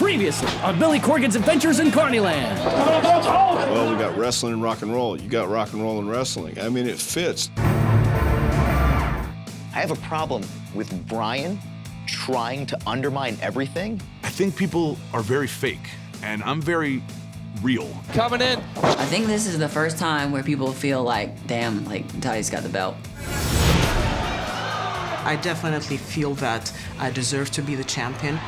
Previously on Billy Corgan's Adventures in Carnyland. Well, we got wrestling and rock and roll. You got rock and roll and wrestling. I mean, it fits. I have a problem with Brian trying to undermine everything. I think people are very fake, and I'm very real. Coming in. I think this is the first time where people feel like, damn, like, Ty's got the belt. I definitely feel that I deserve to be the champion.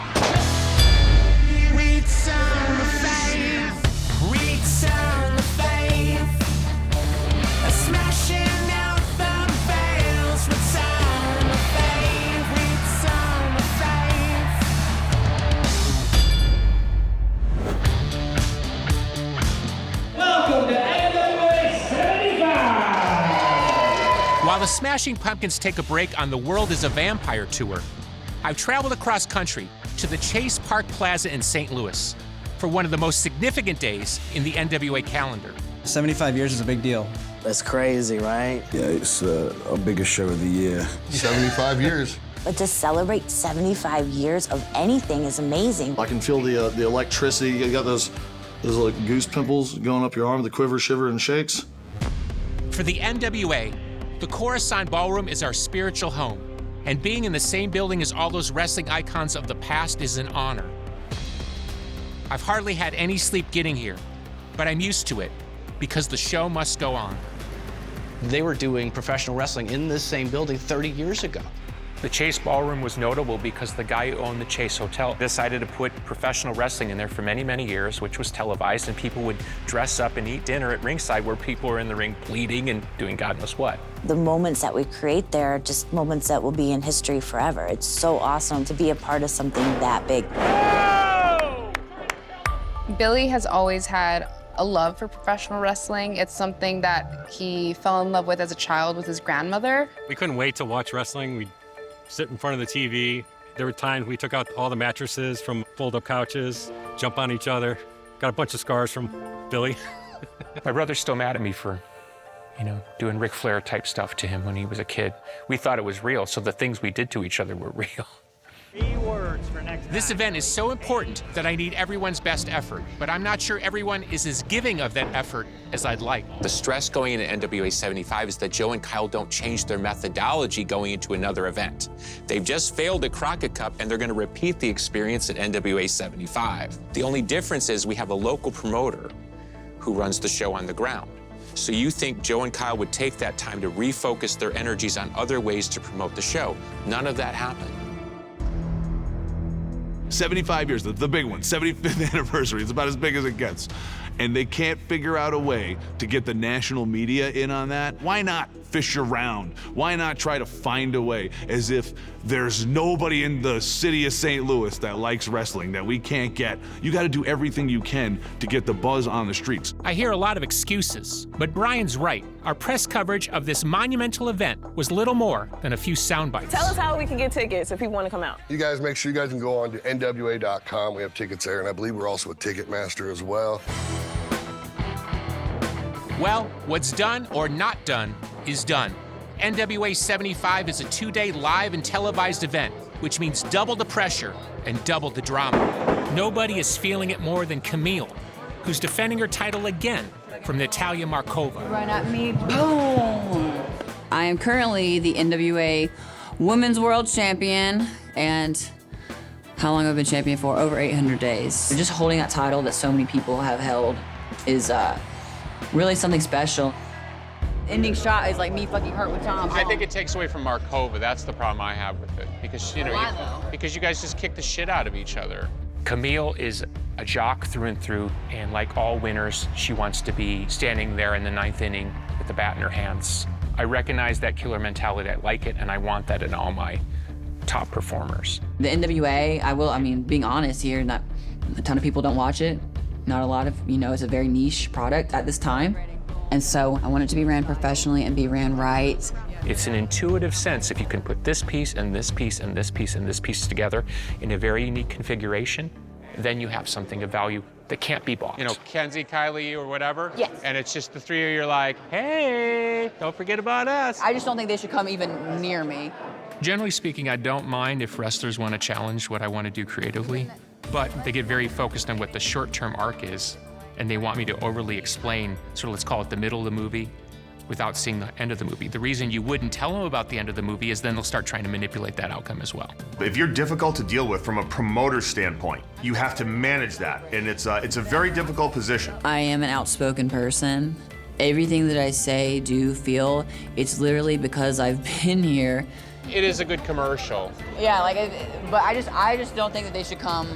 Welcome to NWA 75! While the Smashing Pumpkins take a break on the World is a Vampire tour, I've traveled across country to the Chase Park Plaza in St. Louis for one of the most significant days in the NWA calendar. 75 years is a big deal. That's crazy, right? Yeah, it's our biggest show of the year. 75 years. But to celebrate 75 years of anything is amazing. I can feel the electricity. You got those like goose pimples going up your arm, the quiver, shiver, and shakes. For the NWA, the Coruscant Ballroom is our spiritual home, and being in the same building as all those wrestling icons of the past is an honor. I've hardly had any sleep getting here, but I'm used to it because the show must go on. They were doing professional wrestling in this same building 30 years ago. The Chase Ballroom was notable because the guy who owned the Chase Hotel decided to put professional wrestling in there for many, many years, which was televised, and people would dress up and eat dinner at ringside where people were in the ring bleeding and doing God knows what. The moments that we create there are just moments that will be in history forever. It's so awesome to be a part of something that big. Billy has always had a love for professional wrestling. It's something that he fell in love with as a child with his grandmother. We couldn't wait to watch wrestling. We'd sit in front of the TV. There were times we took out all the mattresses from fold-up couches, jump on each other. Got a bunch of scars from Billy. My brother's still mad at me for, doing Ric Flair type stuff to him when he was a kid. We thought it was real, so the things we did to each other were real. This event is so important that I need everyone's best effort, but I'm not sure everyone is as giving of that effort as I'd like. The stress going into NWA 75 is that Joe and Kyle don't change their methodology going into another event. They've just failed at Crockett Cup, and they're going to repeat the experience at NWA 75. The only difference is we have a local promoter who runs the show on the ground. So you think Joe and Kyle would take that time to refocus their energies on other ways to promote the show. None of that happened. 75 years, the big one, 75th anniversary. It's about as big as it gets. And they can't figure out a way to get the national media in on that. Why not fish around? Why not try to find a way, as if there's nobody in the city of St. Louis that likes wrestling that we can't get? You got to do everything you can to get the buzz on the streets. I hear a lot of excuses, but Brian's right. Our press coverage of this monumental event was little more than a few sound bites. Tell us how we can get tickets if people want to come out. You guys make sure you guys can go on to NWA.com. We have tickets there, and I believe we're also a Ticketmaster as well. Well, what's done or not done is done. NWA 75 is a 2-day live and televised event, which means double the pressure and double the drama. Nobody is feeling it more than Kamille, who's defending her title again from Natalia Markova. Run at me, boom! I am currently the NWA Women's World Champion, and how long have I been champion for? Over 800 days. Just holding that title that so many people have held is really something special. Ending shot is like me fucking hurt with Tom. I think it takes away from Markova. That's the problem I have with it. Because, because you guys just kick the shit out of each other. Kamille is a jock through and through, and like all winners, she wants to be standing there in the 9th inning with the bat in her hands. I recognize that killer mentality. I like it, and I want that in all my top performers. The NWA, being honest here, not a ton of people don't watch it. Not a lot of, it's a very niche product at this time. And so I want it to be ran professionally and be ran right. It's an intuitive sense. If you can put this piece and this piece and this piece and this piece together in a very unique configuration, then you have something of value that can't be bought. Kenzie, Kylie, or whatever. Yes. And it's just the three of you are like, hey, don't forget about us. I just don't think they should come even near me. Generally speaking, I don't mind if wrestlers want to challenge what I want to do creatively. but they get very focused on what the short-term arc is, and they want me to overly explain, sort of let's call it the middle of the movie, without seeing the end of the movie. The reason you wouldn't tell them about the end of the movie is then they'll start trying to manipulate that outcome as well. If you're difficult to deal with from a promoter standpoint, you have to manage that, and it's a very difficult position. I am an outspoken person. Everything that I say, do, feel, it's literally because I've been here. It is a good commercial. Yeah, but I just don't think that they should come.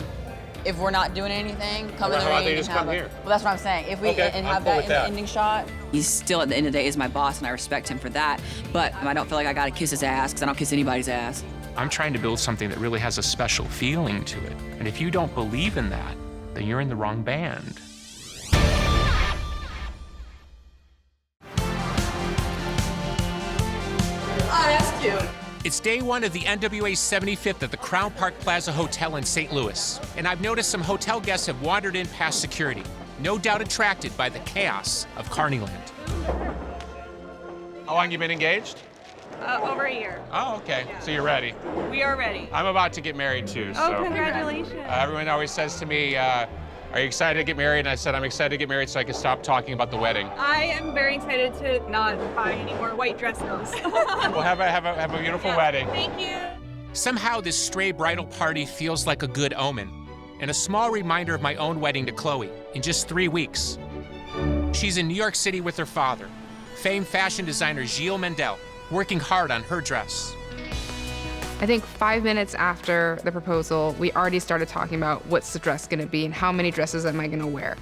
If we're not doing anything, come in the ring and have here. Well, that's what I'm saying. If we and have that in the ending shot. He's still, at the end of the day, is my boss, and I respect him for that. But I don't feel like I gotta kiss his ass, because I don't kiss anybody's ass. I'm trying to build something that really has a special feeling to it. And if you don't believe in that, then you're in the wrong band. Oh, that's cute. It's day one of the NWA 75th at the Crown Park Plaza Hotel in St. Louis, and I've noticed some hotel guests have wandered in past security, no doubt attracted by the chaos of Carnyland. How long you been engaged? Over a year. Oh, okay. Yeah. So you're ready. We are ready. I'm about to get married too. Oh, so. congratulations. Everyone always says to me, are you excited to get married? And I said, I'm excited to get married so I can stop talking about the wedding. I am very excited to not buy any more white dresses. We'll have a beautiful wedding. Thank you. Somehow this stray bridal party feels like a good omen, and a small reminder of my own wedding to Chloe in just 3 weeks. She's in New York City with her father, famed fashion designer Gilles Mendel, working hard on her dress. I think 5 minutes after the proposal, we already started talking about what's the dress gonna be and how many dresses am I gonna wear.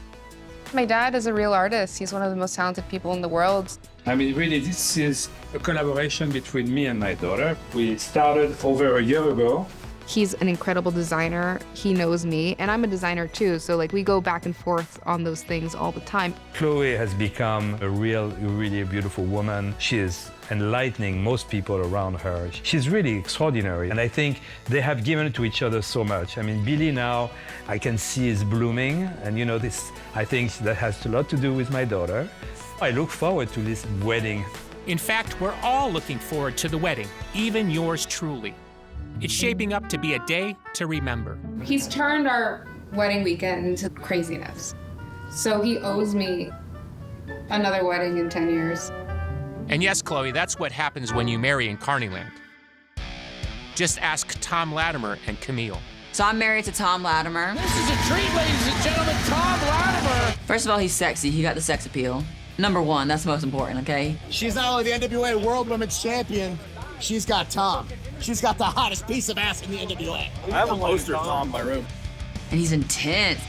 My dad is a real artist. He's one of the most talented people in the world. I mean, really, this is a collaboration between me and my daughter. We started over a year ago. He's an incredible designer. He knows me, and I'm a designer too, so we go back and forth on those things all the time. Chloe has become a really beautiful woman. She is enlightening most people around her. She's really extraordinary, and I think they have given to each other so much. I mean, Billy now, I can see is blooming, and this, I think that has a lot to do with my daughter. I look forward to this wedding. In fact, we're all looking forward to the wedding, even yours truly. It's shaping up to be a day to remember. He's turned our wedding weekend into craziness. So he owes me another wedding in 10 years. And yes, Chloe, that's what happens when you marry in Carnyland. Just ask Tom Latimer and Kamille. So I'm married to Tom Latimer. This is a treat, ladies and gentlemen, Tom Latimer. First of all, he's sexy. He got the sex appeal. Number one, that's most important, okay? She's not only the NWA World Women's Champion, she's got Tom. She's got the hottest piece of ass in the NWA. I have a poster of Tom in my room. And he's intense.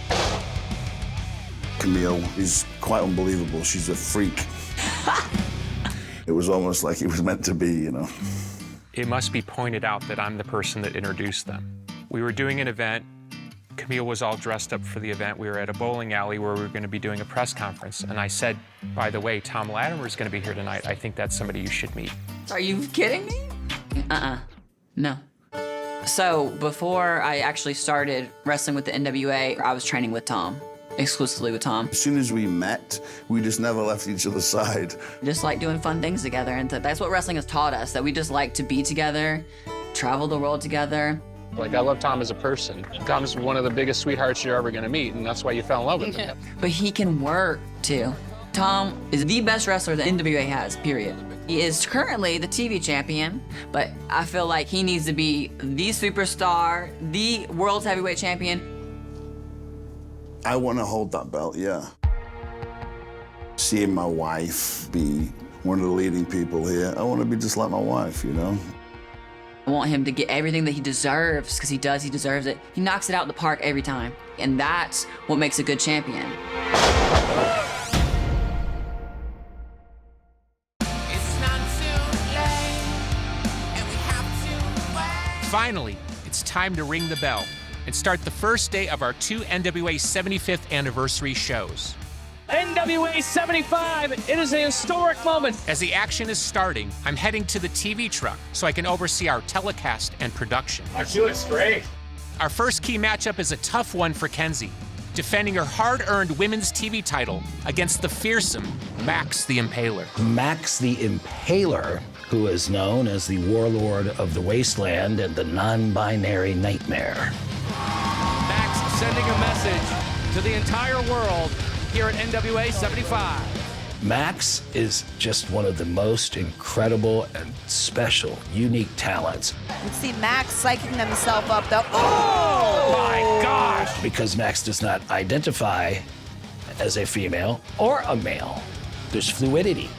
Kamille is quite unbelievable. She's a freak. It was almost like it was meant to be, It must be pointed out that I'm the person that introduced them. We were doing an event. Kamille was all dressed up for the event. We were at a bowling alley where we were going to be doing a press conference. And I said, by the way, Tom Latimer is going to be here tonight. I think that's somebody you should meet. Are you kidding me? No. So before I actually started wrestling with the NWA, I was training with Tom, exclusively with Tom. As soon as we met, we just never left each other's side. Just like doing fun things together, and that's what wrestling has taught us, that we just like to be together, travel the world together. I love Tom as a person. Tom's one of the biggest sweethearts you're ever going to meet, and that's why you fell in love with him. But he can work, too. Tom is the best wrestler the NWA has, period. He is currently the TV champion, but I feel like he needs to be the superstar, the world's heavyweight champion. I want to hold that belt, yeah. Seeing my wife be one of the leading people here, I want to be just like my wife, I want him to get everything that he deserves, because he does, he deserves it. He knocks it out in the park every time, and that's what makes a good champion. Finally, it's time to ring the bell and start the first day of our 2 NWA 75th anniversary shows. NWA 75, it is a historic moment. As the action is starting, I'm heading to the TV truck so I can oversee our telecast and production. She looks great. Our first key matchup is a tough one for Kenzie, defending her hard-earned women's TV title against the fearsome Max the Impaler. Max the Impaler, who is known as the warlord of the wasteland and the non-binary nightmare. Max message to the entire world here at NWA 75. Max is just one of the most incredible and special, unique talents. You see Max psyching himself up though. Oh my gosh! Because Max does not identify as a female or a male. There's fluidity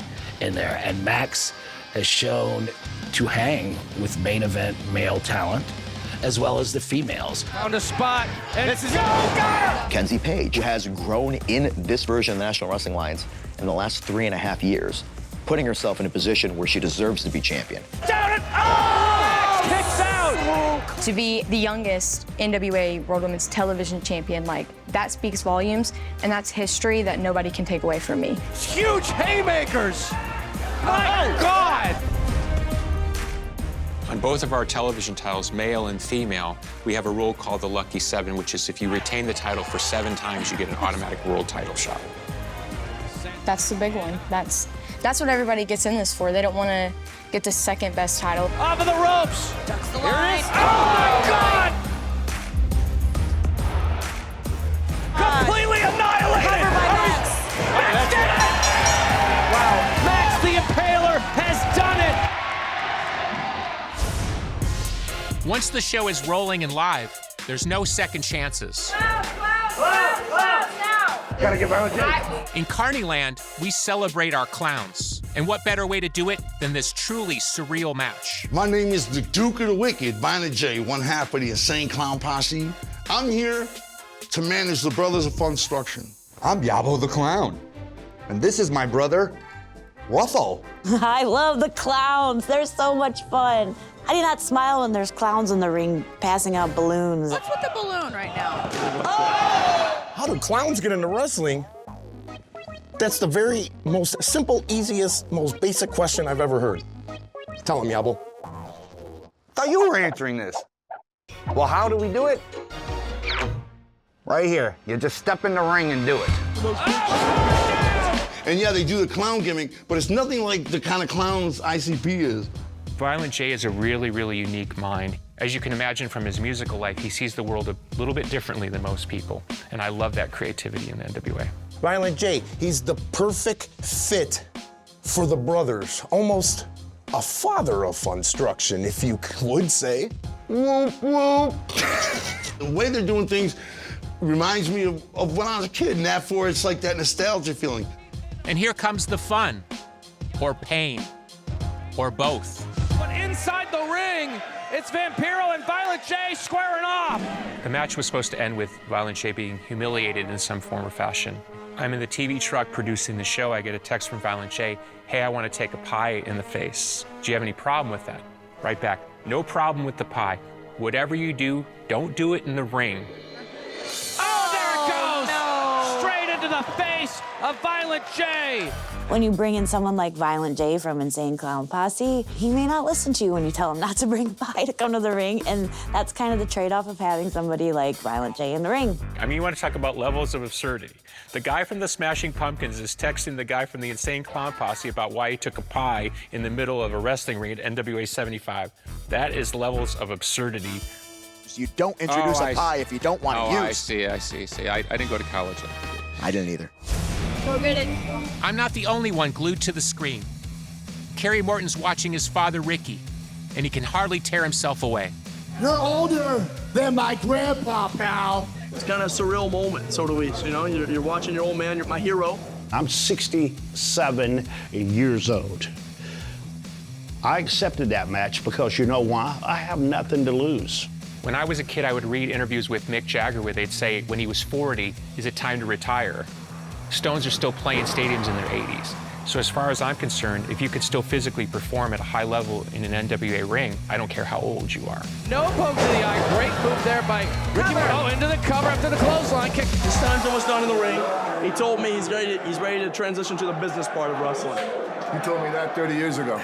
in there, and Max has shown to hang with main event male talent as well as the females. Found a spot, and this is got her! Kenzie Page has grown in this version of the National Wrestling Alliance in the last 3.5 years, putting herself in a position where she deserves to be champion. Down it! Oh! Kicks out! To be the youngest NWA World Women's Television Champion, like, that speaks volumes, and that's history that nobody can take away from me. Huge haymakers! My God! On both of our television titles, male and female, we have a rule called the Lucky 7, which is if you retain the title for 7 times, you get an automatic world title shot. That's the big one. That's what everybody gets in this for. They don't want to get the second best title. Off of the ropes! Ducks the Here line. it is! Oh my God! Completely annihilated! Cover by Max. Max did it! Wow, Max the Impaler has done it! Once the show is rolling and live, there's no second chances. Gotta get Violent J. In Carnyland, we celebrate our clowns. And what better way to do it than this truly surreal match? My name is the Duke of the Wicked, Violent J, one half of the Insane Clown Posse. I'm here to manage the Brothers of Funstruction. I'm Yabo the Clown. And this is my brother, Ruffle. I love the clowns. They're so much fun. I do not smile when there's clowns in the ring passing out balloons. What's with the balloon right now? How do clowns get into wrestling? That's the very most simple, easiest, most basic question I've ever heard. Tell him, Yabo. Thought you were answering this. Well, how do we do it? Right here. You just step in the ring and do it. And yeah, they do the clown gimmick, but it's nothing like the kind of clowns ICP is. Violent J is a really, really unique mind. As you can imagine from his musical life, he sees the world a little bit differently than most people. And I love that creativity in the NWA. Violent J, he's the perfect fit for the brothers. Almost a father of Funstruction, if you would say. Whoop, whoop. The way they're doing things reminds me of when I was a kid, and therefore it's like that nostalgia feeling. And here comes the fun, or pain, or both. But inside the ring, it's Vampiro and Violent J squaring off. The match was supposed to end with Violent J being humiliated in some form or fashion. I'm in the TV truck producing the show. I get a text from Violent J, hey, I want to take a pie in the face. Do you have any problem with that? Right back, no problem with the pie. Whatever you do, don't do it in the ring. Oh, there it goes! Straight into the face of Violent J. When you bring in someone like Violent J from Insane Clown Posse, he may not listen to you when you tell him not to bring pie to come to the ring, and that's kind of the trade-off of having somebody like Violent J in the ring. I mean, you want to talk about levels of absurdity. The guy from the Smashing Pumpkins is texting the guy from the Insane Clown Posse about why he took a pie in the middle of a wrestling ring at NWA 75. That is levels of absurdity. You don't introduce a pie if you don't want to use. I see. I didn't go to college. I didn't either. I'm not the only one glued to the screen. Kerry Morton's watching his father, Ricky, and he can hardly tear himself away. You're older than my grandpa, pal. It's kind of a surreal moment, so do we. You know, you're watching your old man, you're my hero. I'm 67 years old. I accepted that match because you know why? I have nothing to lose. When I was a kid, I would read interviews with Mick Jagger where they'd say, when he was 40, is it time to retire? Stones are still playing stadiums in their 80s. So as far as I'm concerned, if you could still physically perform at a high level in an NWA ring, I don't care how old you are. No poke to the eye. Great move there by Ricky. Oh, into the cover after the clothesline kick. His time's almost done in the ring. He told me he's ready to transition to the business part of wrestling. You told me that 30 years ago.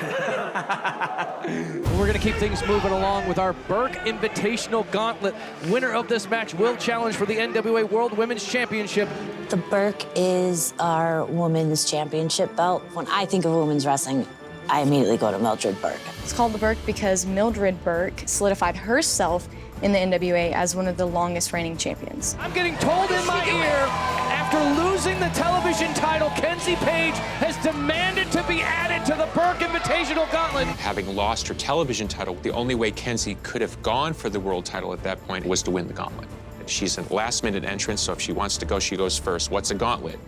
We're going to keep things moving along with our Burke Invitational Gauntlet. Winner of this match will challenge for the NWA World Women's Championship. The Burke is our women's championship belt. When I think of women's wrestling, I immediately go to Mildred Burke. It's called the Burke because Mildred Burke solidified herself in the NWA as one of the longest reigning champions. I'm getting told in my ear, after losing the television title, Kenzie Page has demanded to be added to the Burke Invitational Gauntlet. Having lost her television title, the only way Kenzie could have gone for the world title at that point was to win the gauntlet. She's a last-minute entrant, so if she wants to go, she goes first. What's a gauntlet?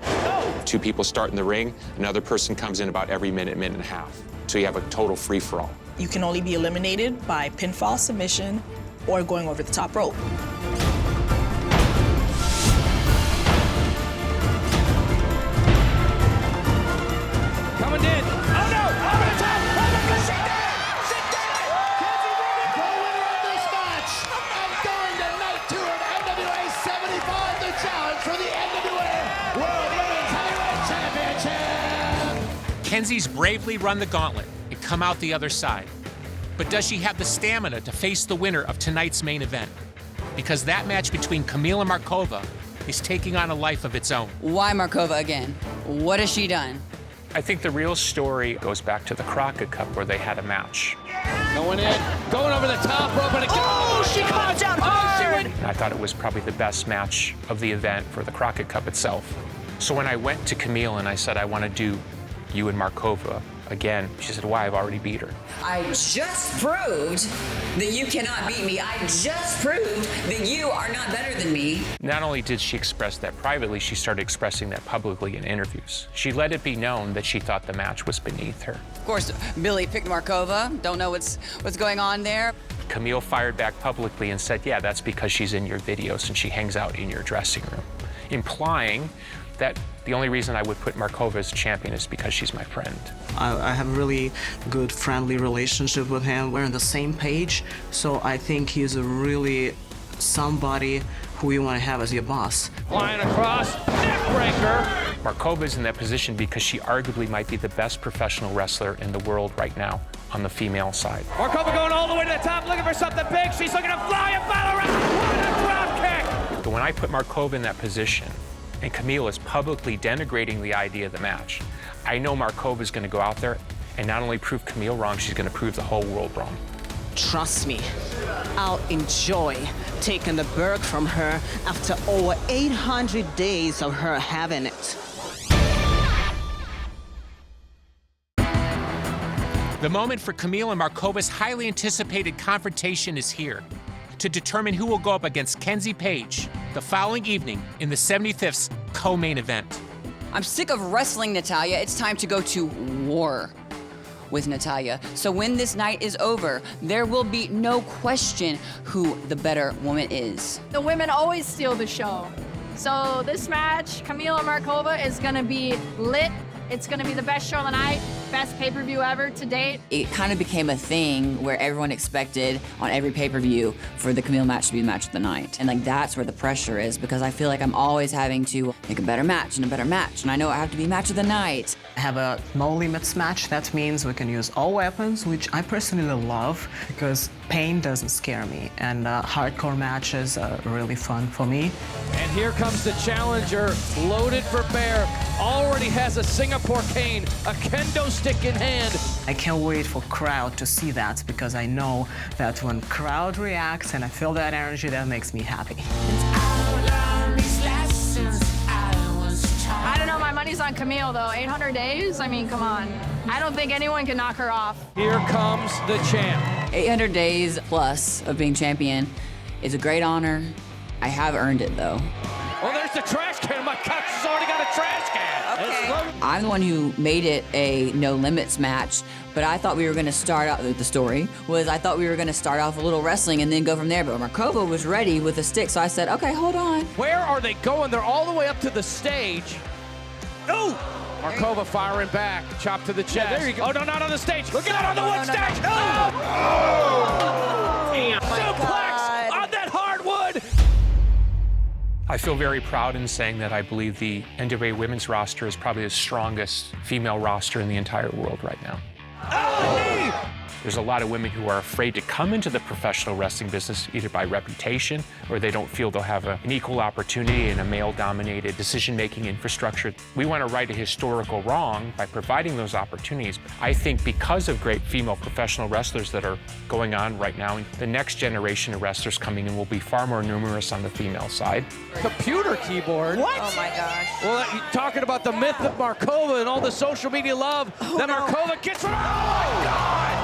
Two people start in the ring, another person comes in about every minute and a half. So you have a total free-for-all. You can only be eliminated by pinfall, submission, or going over the top rope. Coming in. Oh no! Over the top! Oh my God, she did it! She did it! The winner of this match and going to night 2 of NWA 75, the challenge for the NWA World Women's Heavyweight Championship. Kenzie's bravely run the gauntlet and come out the other side. But does she have the stamina to face the winner of tonight's main event? Because that match between Kamille and Markova is taking on a life of its own. Why Markova again? What has she done? I think the real story goes back to the Crockett Cup where they had a match. Going in, going over the top rope, and again. Oh, she caught out hard! And I thought it was probably the best match of the event for the Crockett Cup itself. So when I went to Kamille and I said, I want to do you and Markova again, she said, why? I've already beat her. I just proved that you cannot beat me. I just proved that you are not better than me. Not only did she express that privately, she started expressing that publicly in interviews. She let it be known that she thought the match was beneath her. Of course, Billy picked Markova. Don't know what's going on there. Kamille fired back publicly and said, yeah, that's because she's in your videos and she hangs out in your dressing room, implying that the only reason I would put Markova as champion is because she's my friend. I have a really good friendly relationship with him. We're on the same page, so I think he's a really somebody who you want to have as your boss. Flying across, neckbreaker. Markova's in that position because she arguably might be the best professional wrestler in the world right now on the female side. Markova going all the way to the top, looking for something big. She's looking to fly and battle around. What a drop kick! But when I put Markova in that position, and Kamille is publicly denigrating the idea of the match, I know Markova is going to go out there and not only prove Kamille wrong, she's going to prove the whole world wrong. Trust me, I'll enjoy taking the Burke from her after over 800 days of her having it. The moment for Kamille and Markova's highly anticipated confrontation is here to determine who will go up against Kenzie Page the following evening in the 75th co-main event. I'm sick of wrestling Natalya. It's time to go to war with Natalya. So when this night is over, there will be no question who the better woman is. The women always steal the show. So this match, Kamille and Markova, is gonna be lit. It's gonna be the best show of the night, best pay-per-view ever to date. It kind of became a thing where everyone expected on every pay-per-view for the Kamille match to be the match of the night. And like that's where the pressure is because I feel like I'm always having to make a better match and a better match. And I know I have to be match of the night. I have a no limits match. That means we can use all weapons, which I personally love because pain doesn't scare me. And hardcore matches are really fun for me. And here comes the challenger, loaded for bear. Already has a Singapore cane, a kendo stick in hand. I can't wait for crowd to see that because I know that when crowd reacts and I feel that energy, that makes me happy. I don't know, my money's on Kamille though. 800 days? I mean, come on. I don't think anyone can knock her off. Here comes the champ. 800 days plus of being champion is a great honor. I have earned it though. Oh, there's the trash can. My God, she's already got a trash can. Okay. I'm the one who made it a no limits match, but I thought we were gonna start out, the story was I thought we were gonna start off a little wrestling and then go from there, but Markova was ready with a stick, so I said, okay, hold on. Where are they going? They're all the way up to the stage. Oh! Markova firing back, chop to the chest. Yeah, there you go. Oh, no, not on the stage. Look out on the wood stage. No! Oh! Damn. Suplex on that hardwood. I feel very proud in saying that I believe the NWA women's roster is probably the strongest female roster in the entire world right now. Oh, knee! There's a lot of women who are afraid to come into the professional wrestling business, either by reputation or they don't feel they'll have an equal opportunity in a male-dominated decision-making infrastructure. We want to right a historical wrong by providing those opportunities. I think because of great female professional wrestlers that are going on right now, the next generation of wrestlers coming in will be far more numerous on the female side. Computer keyboard. What? Oh my gosh. Well, you're talking about the myth of Markova and all the social media love that Markova gets from. Oh my God!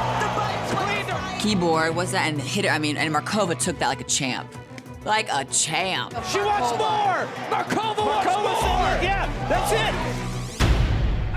Keyboard, what's that? And hit it. I mean, and Markova took that like a champ. Like a champ. She wants more! Markova wants more! Yeah, that's it!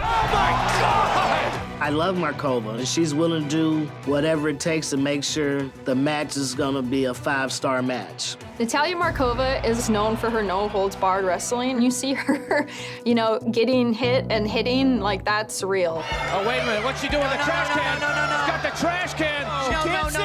Oh my God! I love Markova, and she's willing to do whatever it takes to make sure the match is gonna be a 5-star match. Natalia Markova is known for her no-holds-barred wrestling. You see her, you know, getting hit and hitting, like, that's real. Oh, wait a minute, what's she doing with the trash can? She's got the trash can! She can't see!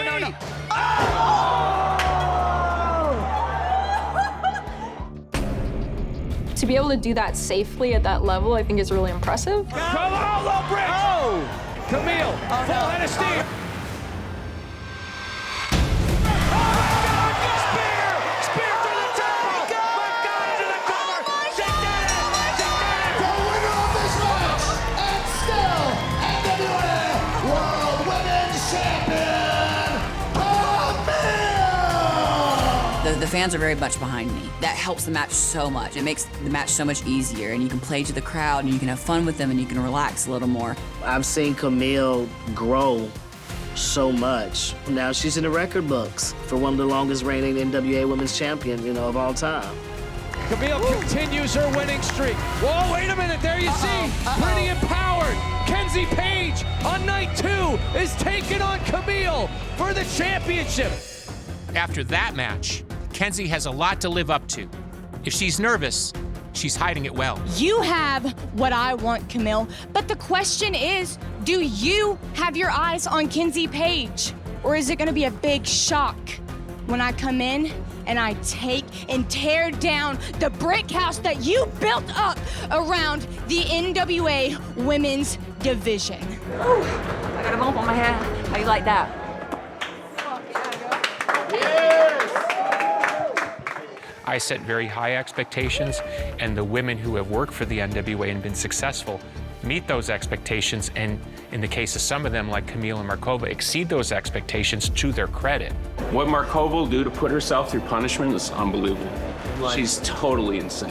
To be able to do that safely at that level, I think is really impressive. Come on, low bridge! Oh! Kamille, full head of steam! The fans are very much behind me. That helps the match so much. It makes the match so much easier, and you can play to the crowd, and you can have fun with them, and you can relax a little more. I've seen Kamille grow so much. Now she's in the record books for one of the longest reigning NWA Women's Champion, of all time. Kamille continues her winning streak. Whoa, wait a minute, there you see, pretty empowered. Kenzie Page on night 2 is taking on Kamille for the championship. After that match, Kenzie has a lot to live up to. If she's nervous, she's hiding it well. You have what I want, Kamille, but the question is, do you have your eyes on Kenzie Page? Or is it gonna be a big shock when I come in and I take and tear down the brick house that you built up around the NWA Women's Division? Ooh, I got a bump on my head. How you like that? I set very high expectations, and the women who have worked for the NWA and been successful meet those expectations, and in the case of some of them, like Kamille and Markova, exceed those expectations to their credit. What Markova will do to put herself through punishment is unbelievable. She's totally insane.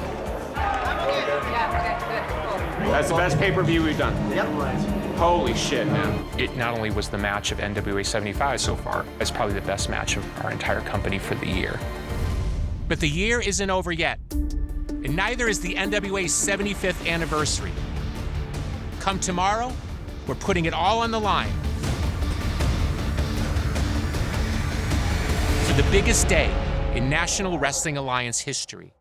That's the best pay-per-view we've done. Yep. Holy shit, man. It not only was the match of NWA 75 so far, it's probably the best match of our entire company for the year. But the year isn't over yet, and neither is the NWA's 75th anniversary. Come tomorrow, we're putting it all on the line for the biggest day in National Wrestling Alliance history.